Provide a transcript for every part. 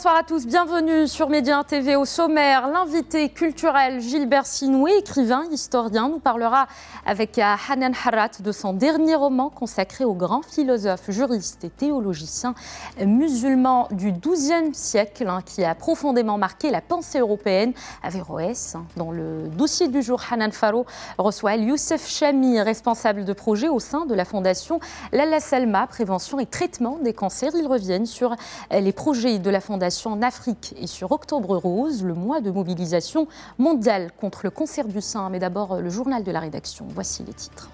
bonsoir à tous, bienvenue sur Média TV. Au sommaire, l'invité culturel Gilbert Sinoué, écrivain, historien, nous parlera avec Hanan Harrat de son dernier roman consacré au grand philosophe, juriste et théologicien musulman du XIIe siècle qui a profondément marqué la pensée européenne. Averroès, dans le dossier du jour, Hanan Faro reçoit Youssef Chami, responsable de projet au sein de la fondation Lalla Salma, prévention et traitement des cancers. Ils reviennent sur les projets de la fondation en Afrique et sur Octobre Rose, le mois de mobilisation mondiale contre le cancer du sein. Mais d'abord, le journal de la rédaction. Voici les titres.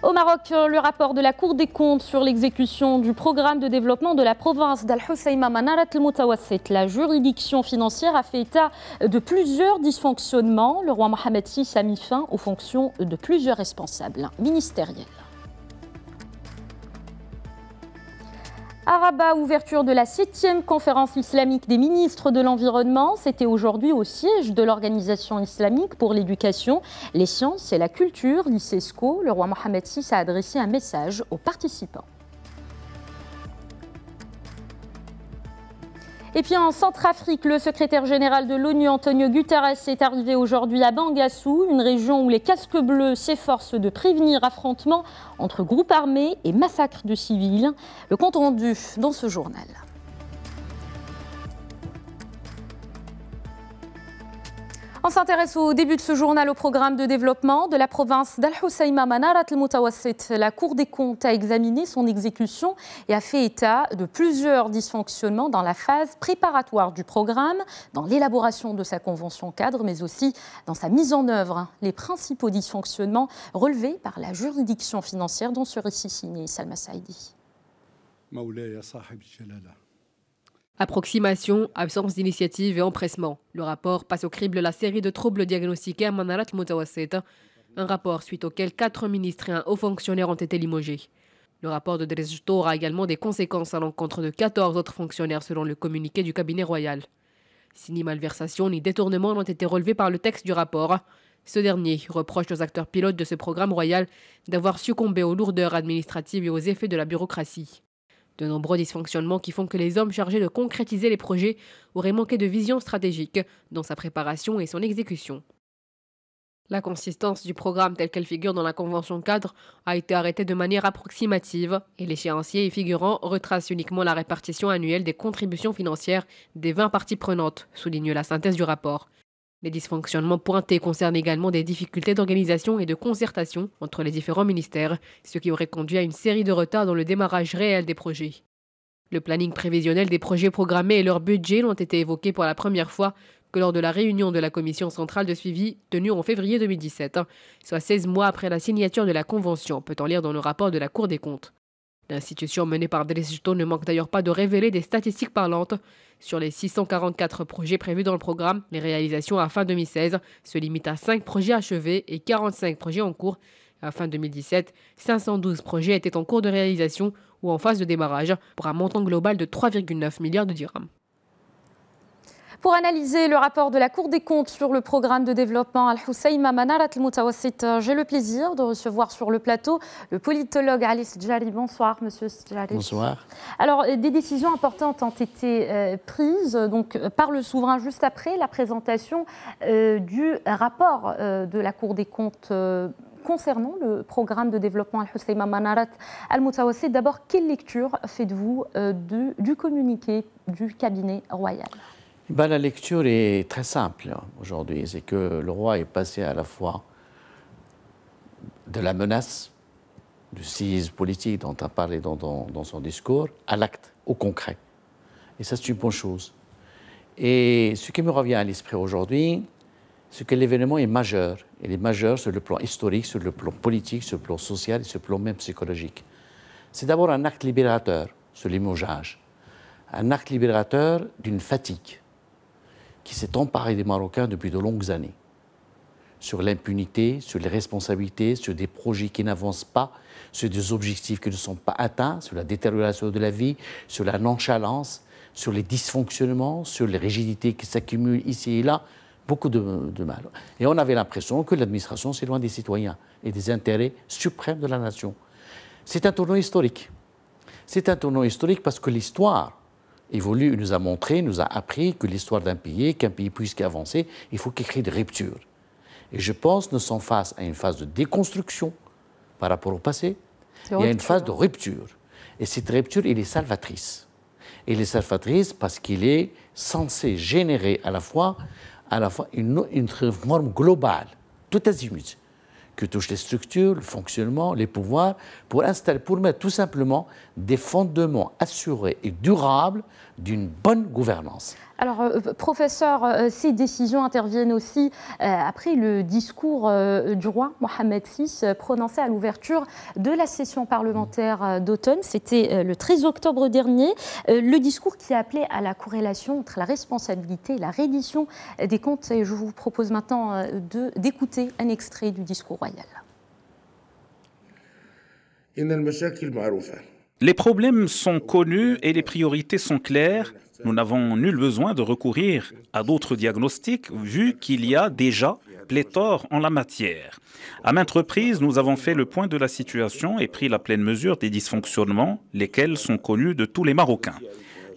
Au Maroc, le rapport de la Cour des comptes sur l'exécution du programme de développement de la province d'Al-Hoceima Manarat al-Moutawassit. La juridiction financière a fait état de plusieurs dysfonctionnements. Le roi Mohamed VI a mis fin aux fonctions de plusieurs responsables ministériels. À Rabat, ouverture de la 7e conférence islamique des ministres de l'Environnement. C'était aujourd'hui au siège de l'Organisation islamique pour l'éducation, les sciences et la culture, l'ICESCO. Le roi Mohamed VI a adressé un message aux participants. Et puis en Centrafrique, le secrétaire général de l'ONU, Antonio Guterres, est arrivé aujourd'hui à Bangassou, une région où les casques bleus s'efforcent de prévenir affrontements entre groupes armés et massacres de civils. Le compte rendu dans ce journal. On s'intéresse au début de ce journal au programme de développement de la province d'Al-Hoceima Manarat al-Moutawassit. La Cour des comptes a examiné son exécution et a fait état de plusieurs dysfonctionnements dans la phase préparatoire du programme, dans l'élaboration de sa convention cadre, mais aussi dans sa mise en œuvre. Les principaux dysfonctionnements relevés par la juridiction financière dont ce récit signé Salma Saïdi. Approximation, absence d'initiative et empressement. Le rapport passe au crible la série de troubles diagnostiqués à Manarat al-Moutawassit, un rapport suite auquel 4 ministres et un haut fonctionnaire ont été limogés. Le rapport de Dresdor aura également des conséquences à l'encontre de 14 autres fonctionnaires selon le communiqué du cabinet royal. Si ni malversation ni détournement n'ont été relevés par le texte du rapport, ce dernier reproche aux acteurs pilotes de ce programme royal d'avoir succombé aux lourdeurs administratives et aux effets de la bureaucratie. De nombreux dysfonctionnements qui font que les hommes chargés de concrétiser les projets auraient manqué de vision stratégique dans sa préparation et son exécution. La consistance du programme tel qu'elle figure dans la convention cadre a été arrêtée de manière approximative et l'échéancier y figurant retrace uniquement la répartition annuelle des contributions financières des 20 parties prenantes, souligne la synthèse du rapport. Les dysfonctionnements pointés concernent également des difficultés d'organisation et de concertation entre les différents ministères, ce qui aurait conduit à une série de retards dans le démarrage réel des projets. Le planning prévisionnel des projets programmés et leur budget n'ont été évoqués pour la première fois que lors de la réunion de la commission centrale de suivi tenue en février 2017, soit 16 mois après la signature de la convention, peut-on lire dans le rapport de la Cour des comptes. L'institution menée par Dresdor ne manque d'ailleurs pas de révéler des statistiques parlantes. Sur les 644 projets prévus dans le programme, les réalisations à fin 2016 se limitent à 5 projets achevés et 45 projets en cours. À fin 2017, 512 projets étaient en cours de réalisation ou en phase de démarrage pour un montant global de 3,9 milliards de dirhams. Pour analyser le rapport de la Cour des comptes sur le programme de développement Al-Hoceima Manarat al-Moutawassit, j'ai le plaisir de recevoir sur le plateau le politologue Ali Sdjari. Bonsoir, monsieur Sdjari. Bonsoir. Alors, des décisions importantes ont été prises par le souverain juste après la présentation du rapport de la Cour des comptes concernant le programme de développement Al-Hoceima Manarat al-Moutawassit. D'abord, quelle lecture faites-vous du communiqué du cabinet royal ? La lecture est très simple aujourd'hui. C'est que le roi est passé à la fois de la menace, du séisme politique dont a parlé dans son discours, à l'acte, au concret. Et ça, c'est une bonne chose. Et ce qui me revient à l'esprit aujourd'hui, c'est que l'événement est majeur. Il est majeur sur le plan historique, sur le plan politique, sur le plan social et sur le plan même psychologique. C'est d'abord un acte libérateur, ce limogeage. Un acte libérateur d'une fatigue qui s'est emparé des Marocains depuis de longues années, sur l'impunité, sur les responsabilités, sur des projets qui n'avancent pas, sur des objectifs qui ne sont pas atteints, sur la détérioration de la vie, sur la nonchalance, sur les dysfonctionnements, sur les rigidités qui s'accumulent ici et là, beaucoup de mal. Et on avait l'impression que l'administration s'éloigne des citoyens et des intérêts suprêmes de la nation. C'est un tournant historique. C'est un tournant historique parce que l'histoire évolue, nous a montré, nous a appris que l'histoire d'un pays, qu'un pays puisse avancer, il faut qu'il crée des ruptures. Et je pense que nous sommes face à une phase de déconstruction par rapport au passé. Il y a une phase de rupture. Et cette rupture, elle est salvatrice. Elle est salvatrice parce qu'il est censé générer à la fois une réforme globale, tout azimut, qui touche les structures, le fonctionnement, les pouvoirs, pour mettre tout simplement des fondements assurés et durables d'une bonne gouvernance. Alors, professeur, ces décisions interviennent aussi après le discours du roi Mohamed VI prononcé à l'ouverture de la session parlementaire d'automne. C'était le 13 octobre dernier. Le discours qui appelait à la corrélation entre la responsabilité et la reddition des comptes. Et je vous propose maintenant d'écouter un extrait du discours royal. Les problèmes sont connus et les priorités sont claires. Nous n'avons nul besoin de recourir à d'autres diagnostics vu qu'il y a déjà pléthore en la matière. À maintes reprises, nous avons fait le point de la situation et pris la pleine mesure des dysfonctionnements, lesquels sont connus de tous les Marocains.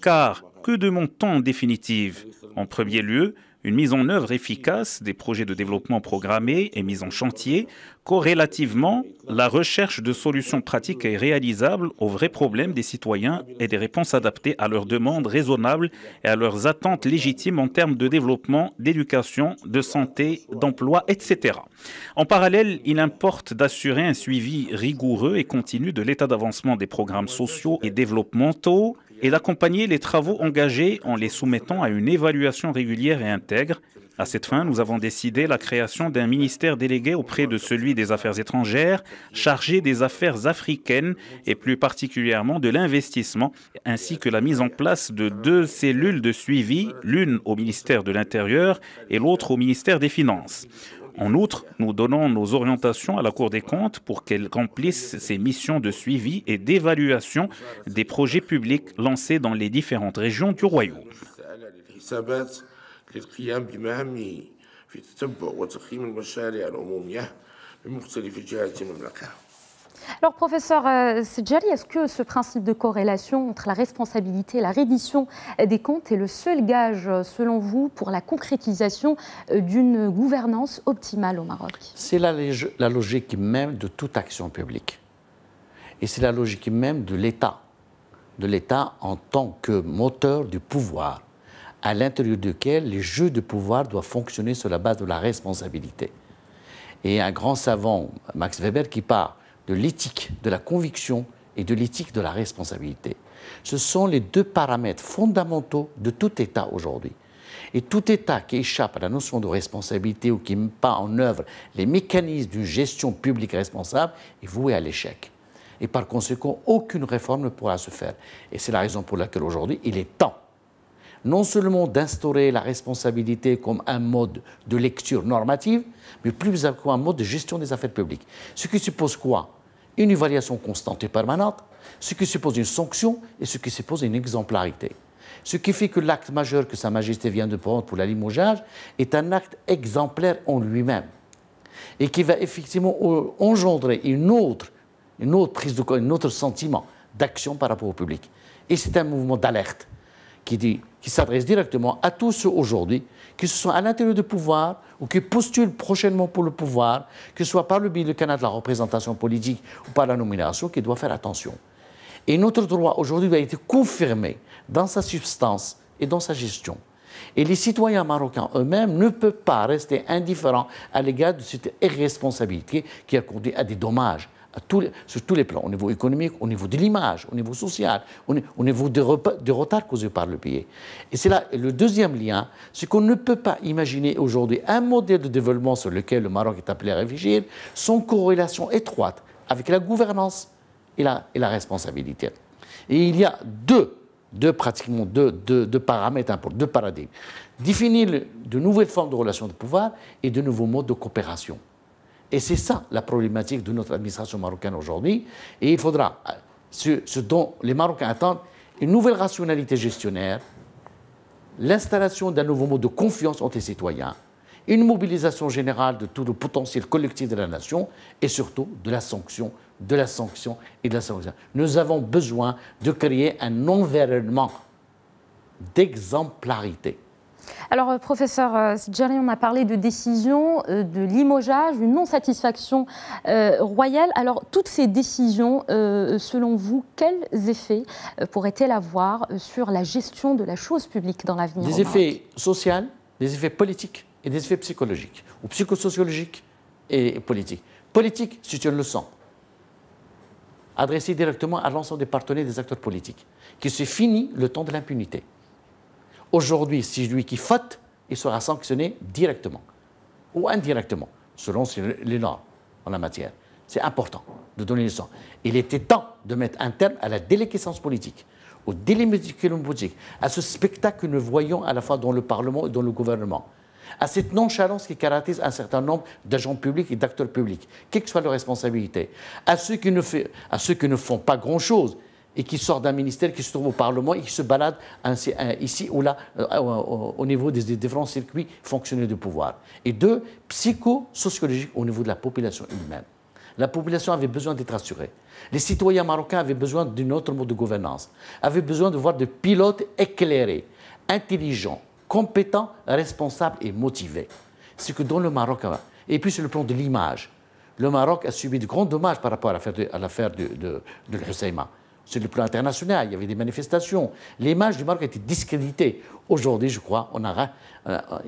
Car que demande-t-on en définitive? En premier lieu, une mise en œuvre efficace des projets de développement programmés et mis en chantier, corrélativement, la recherche de solutions pratiques et réalisables aux vrais problèmes des citoyens et des réponses adaptées à leurs demandes raisonnables et à leurs attentes légitimes en termes de développement, d'éducation, de santé, d'emploi, etc. En parallèle, il importe d'assurer un suivi rigoureux et continu de l'état d'avancement des programmes sociaux et développementaux et d'accompagner les travaux engagés en les soumettant à une évaluation régulière et intègre. À cette fin, nous avons décidé la création d'un ministère délégué auprès de celui des Affaires étrangères, chargé des affaires africaines et plus particulièrement de l'investissement, ainsi que la mise en place de 2 cellules de suivi, l'une au ministère de l'Intérieur et l'autre au ministère des Finances. En outre, nous donnons nos orientations à la Cour des comptes pour qu'elle remplisse ses missions de suivi et d'évaluation des projets publics lancés dans les différentes régions du Royaume. Alors, professeur Sedjali, est-ce que ce principe de corrélation entre la responsabilité et la reddition des comptes est le seul gage, selon vous, pour la concrétisation d'une gouvernance optimale au Maroc? C'est la logique même de toute action publique. Et c'est la logique même de l'État en tant que moteur du pouvoir, à l'intérieur duquel les jeux de pouvoir doivent fonctionner sur la base de la responsabilité. Et un grand savant, Max Weber, qui parle de l'éthique de la conviction et de l'éthique de la responsabilité. Ce sont les 2 paramètres fondamentaux de tout État aujourd'hui. Et tout État qui échappe à la notion de responsabilité ou qui ne met pas en œuvre les mécanismes d'une gestion publique responsable est voué à l'échec. Et par conséquent, aucune réforme ne pourra se faire. Et c'est la raison pour laquelle aujourd'hui, il est temps non seulement d'instaurer la responsabilité comme un mode de lecture normative, mais plus comme un mode de gestion des affaires publiques. Ce qui suppose quoi? Une évaluation constante et permanente, ce qui suppose une sanction et ce qui suppose une exemplarité. Ce qui fait que l'acte majeur que Sa Majesté vient de prendre pour la limogeage est un acte exemplaire en lui-même et qui va effectivement engendrer une autre prise de un autre sentiment d'action par rapport au public. Et c'est un mouvement d'alerte qui s'adresse directement à tous ceux aujourd'hui, que ce soit à l'intérieur du pouvoir ou qui postulent prochainement pour le pouvoir, que ce soit par le biais du canal de la représentation politique ou par la nomination, qui doivent faire attention. Et notre droit aujourd'hui a été confirmé dans sa substance et dans sa gestion. Et les citoyens marocains eux-mêmes ne peuvent pas rester indifférents à l'égard de cette irresponsabilité qui a conduit à des dommages sur tous les plans, au niveau économique, au niveau de l'image, au niveau social, au niveau du retard causé par le pays. Et c'est là le deuxième lien, c'est qu'on ne peut pas imaginer aujourd'hui un modèle de développement sur lequel le Maroc est appelé à réfléchir sans corrélation étroite avec la gouvernance et la responsabilité. Et il y a deux paramètres importants, 2 paradigmes. Définir de nouvelles formes de relations de pouvoir et de nouveaux modes de coopération. Et c'est ça la problématique de notre administration marocaine aujourd'hui. Et il faudra, ce dont les Marocains attendent, une nouvelle rationalité gestionnaire, l'installation d'un nouveau mode de confiance entre les citoyens une mobilisation générale de tout le potentiel collectif de la nation et surtout de la sanction, de la sanction et de la sanction. Nous avons besoin de créer un environnement d'exemplarité. Alors, professeur Sidjari, on a parlé de décision, de limogeage, une non-satisfaction royale. Alors, toutes ces décisions, selon vous, quels effets pourraient-elles avoir sur la gestion de la chose publique dans l'avenir? Des effets sociaux, des effets politiques et des effets psychologiques, ou psychosociologiques et politiques. Politique, c'est une leçon adressée directement à l'ensemble des partenaires des acteurs politiques, que c'est fini le temps de l'impunité. Aujourd'hui, si celui qui faute, il sera sanctionné directement ou indirectement, selon les normes en la matière. C'est important de donner les leçons. Il était temps de mettre un terme à la déliquescence politique, au déliquescence politique, à ce spectacle que nous voyons à la fois dans le Parlement et dans le gouvernement, à cette nonchalance qui caractérise un certain nombre d'agents publics et d'acteurs publics, quelle que soit leur responsabilité, à ceux qui ne font pas grand-chose, et qui sortent d'un ministère, qui se trouve au Parlement et qui se baladent ici ou là au niveau des différents circuits fonctionnels de pouvoir. Et deux, psychosociologique au niveau de la population humaine. La population avait besoin d'être assurée. Les citoyens marocains avaient besoin d'un autre mode de gouvernance, avaient besoin de voir des pilotes éclairés, intelligents, compétents, responsables et motivés. C'est que dans le Maroc, et puis sur le plan de l'image, le Maroc a subi de grands dommages par rapport à l'affaire de l'Husseima. Sur le plan international, il y avait des manifestations. L'image du Maroc a été discréditée. Aujourd'hui, je crois,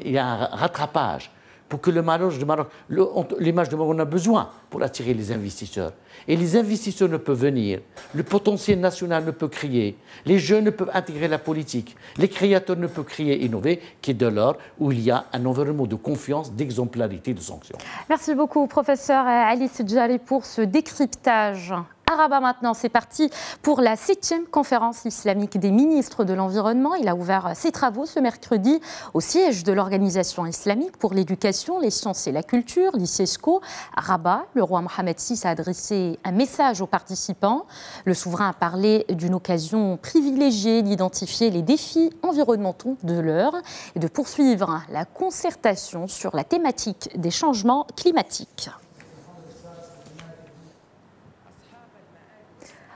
il y a un rattrapage pour que l'image du Maroc, on a besoin pour attirer les investisseurs. Et les investisseurs ne peuvent venir, le potentiel national ne peut créer, les jeunes ne peuvent intégrer la politique, les créateurs ne peuvent créer et innover, qui est de l'or où il y a un environnement de confiance, d'exemplarité, de sanction. Merci beaucoup, professeur Ali Sidjari, pour ce décryptage. À Rabat maintenant, c'est parti pour la 7e conférence islamique des ministres de l'Environnement. Il a ouvert ses travaux ce mercredi au siège de l'Organisation islamique pour l'éducation, les sciences et la culture, l'ICESCO. À Rabat, le roi Mohamed VI a adressé un message aux participants. Le souverain a parlé d'une occasion privilégiée d'identifier les défis environnementaux de l'heure et de poursuivre la concertation sur la thématique des changements climatiques.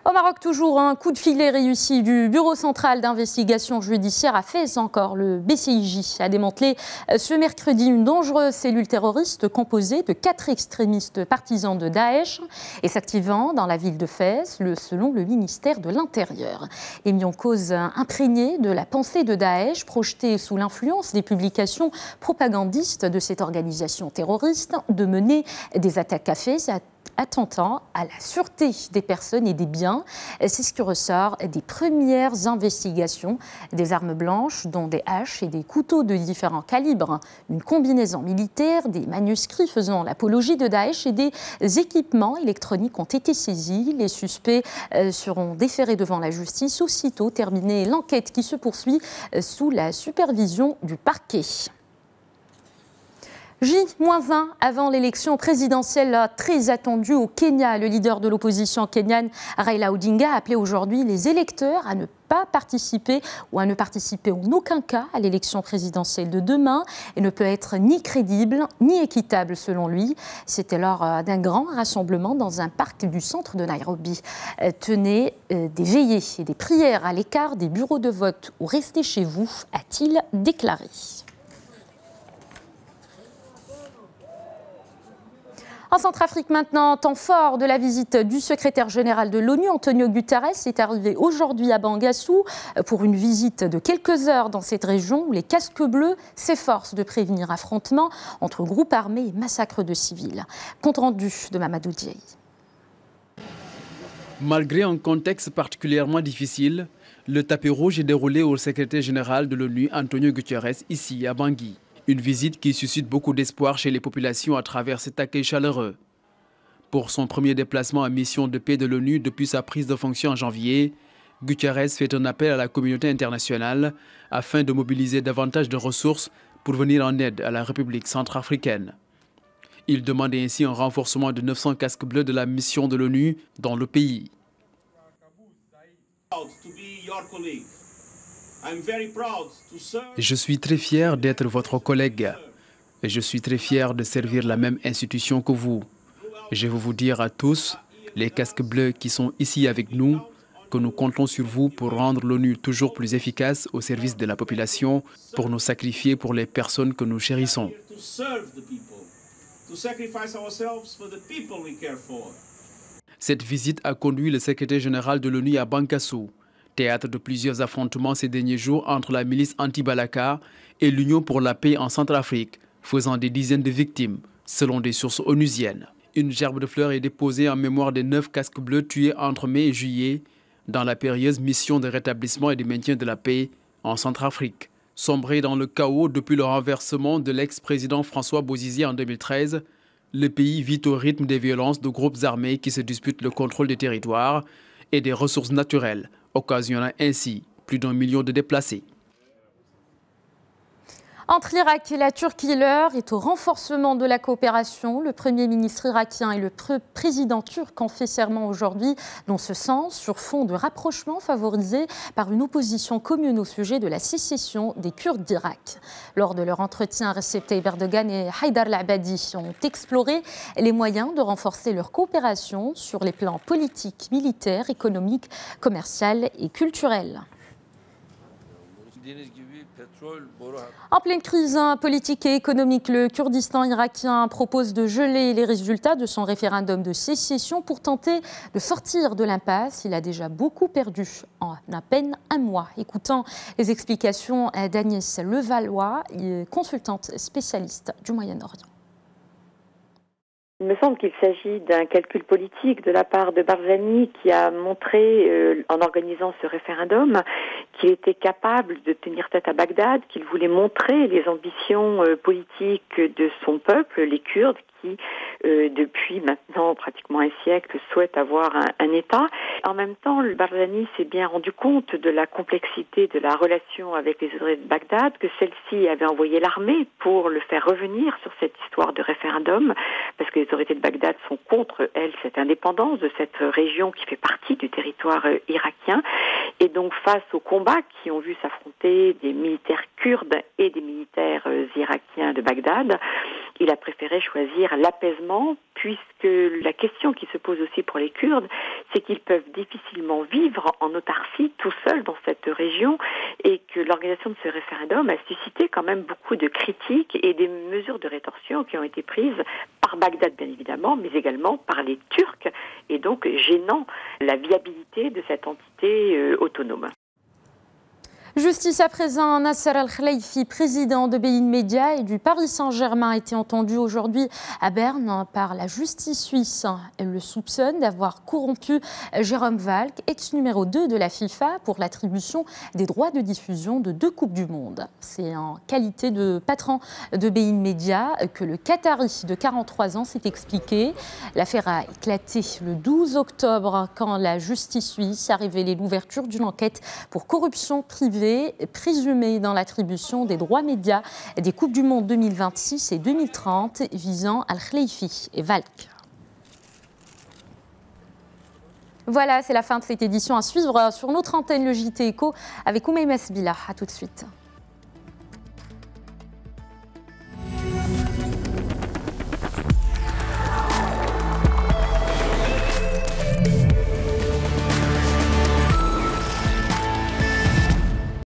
Au Maroc, toujours un coup de filet réussi du Bureau central d'investigation judiciaire à Fès encore. Le BCIJ a démantelé ce mercredi une dangereuse cellule terroriste composée de 4 extrémistes partisans de Daesh et s'activant dans la ville de Fès, selon le ministère de l'Intérieur. Et mis en cause imprégné de la pensée de Daesh, projetée sous l'influence des publications propagandistes de cette organisation terroriste, de mener des attaques à Fès attentant à la sûreté des personnes et des biens. C'est ce qui ressort des premières investigations. Des armes blanches, dont des haches et des couteaux de différents calibres, une combinaison militaire, des manuscrits faisant l'apologie de Daesh et des équipements électroniques ont été saisis. Les suspects seront déférés devant la justice aussitôt terminée l'enquête qui se poursuit sous la supervision du parquet. J-1 avant l'élection présidentielle très attendue au Kenya. Le leader de l'opposition kenyane, Raila Odinga, a appelé aujourd'hui les électeurs à ne pas participer ou à ne participer en aucun cas à l'élection présidentielle de demain et ne peut être ni crédible ni équitable selon lui. C'était lors d'un grand rassemblement dans un parc du centre de Nairobi. Tenez des veillées et des prières à l'écart des bureaux de vote ou restez chez vous, a-t-il déclaré. En Centrafrique maintenant, temps fort de la visite du secrétaire général de l'ONU, Antonio Guterres, est arrivé aujourd'hui à Bangassou pour une visite de quelques heures dans cette région où les casques bleus s'efforcent de prévenir affrontements entre groupes armés et massacres de civils. Compte rendu de Mamadou Diaye. Malgré un contexte particulièrement difficile, le tapis rouge est déroulé au secrétaire général de l'ONU, Antonio Guterres, ici à Bangui. Une visite qui suscite beaucoup d'espoir chez les populations à travers cet accueil chaleureux. Pour son premier déplacement en mission de paix de l'ONU depuis sa prise de fonction en janvier, Guterres fait un appel à la communauté internationale afin de mobiliser davantage de ressources pour venir en aide à la République centrafricaine. Il demande ainsi un renforcement de 900 casques bleus de la mission de l'ONU dans le pays. Je suis très fier d'être votre collègue. Et je suis très fier de servir la même institution que vous. Je veux vous dire à tous, les casques bleus qui sont ici avec nous, que nous comptons sur vous pour rendre l'ONU toujours plus efficace au service de la population, pour nous sacrifier pour les personnes que nous chérissons. Cette visite a conduit le secrétaire général de l'ONU à Bangassou, théâtre de plusieurs affrontements ces derniers jours entre la milice anti-Balaka et l'Union pour la paix en Centrafrique, faisant des dizaines de victimes, selon des sources onusiennes. Une gerbe de fleurs est déposée en mémoire des 9 casques bleus tués entre mai et juillet dans la périlleuse mission de rétablissement et de maintien de la paix en Centrafrique. Sombré dans le chaos depuis le renversement de l'ex-président François Bozizé en 2013, le pays vit au rythme des violences de groupes armés qui se disputent le contrôle des territoires et des ressources naturelles, occasionnant ainsi plus d'1 million de déplacés. Entre l'Irak et la Turquie, l'heure est au renforcement de la coopération. Le Premier ministre irakien et le président turc ont fait serment aujourd'hui dans ce sens, sur fond de rapprochement favorisé par une opposition commune au sujet de la sécession des Kurdes d'Irak. Lors de leur entretien, Recep Tayyip Erdogan et Haïdar al-Abadi ont exploré les moyens de renforcer leur coopération sur les plans politiques, militaires, économiques, commerciaux et culturels. En pleine crise politique et économique, le Kurdistan irakien propose de geler les résultats de son référendum de sécession pour tenter de sortir de l'impasse. Il a déjà beaucoup perdu en à peine un mois. Écoutons les explications d'Agnès Levallois, consultante spécialiste du Moyen-Orient. Il me semble qu'il s'agit d'un calcul politique de la part de Barzani qui a montré, en organisant ce référendum, qu'il était capable de tenir tête à Bagdad, qu'il voulait montrer les ambitions politiques de son peuple, les Kurdes, qui, depuis maintenant pratiquement un siècle, souhaitent avoir un État. En même temps, le Barzani s'est bien rendu compte de la complexité de la relation avec les autorités de Bagdad, que celle-ci avait envoyé l'armée pour le faire revenir sur cette histoire de référendum, parce que les autorités de Bagdad sont contre, elles, cette indépendance de cette région qui fait partie du territoire irakien. Et donc, face aux combats qui ont vu s'affronter des militaires kurdes et des militaires irakiens de Bagdad, il a préféré choisir l'apaisement, puisque la question qui se pose aussi pour les Kurdes, c'est qu'ils peuvent difficilement vivre en autarcie tout seuls dans cette région, et que l'organisation de ce référendum a suscité quand même beaucoup de critiques et des mesures de rétorsion qui ont été prises par Bagdad bien évidemment, mais également par les Turcs, et donc gênant la viabilité de cette entité autonome. Justice à présent, Nasser Al-Khelaifi, président de Bein Media et du Paris Saint-Germain, a été entendu aujourd'hui à Berne par la justice suisse. Elle le soupçonne d'avoir corrompu Jérôme Valk, ex-numéro 2 de la FIFA, pour l'attribution des droits de diffusion de 2 Coupes du Monde. C'est en qualité de patron de Bein Media que le Qatari de 43 ans s'est expliqué. L'affaire a éclaté le 12 octobre quand la justice suisse a révélé l'ouverture d'une enquête pour corruption privée présumée dans l'attribution des droits médias des Coupes du Monde 2026 et 2030 visant Al-Khelaifi et Valk. Voilà, c'est la fin de cette édition. À suivre sur notre antenne, le JT Éco avec Oumaima Sbila. À tout de suite.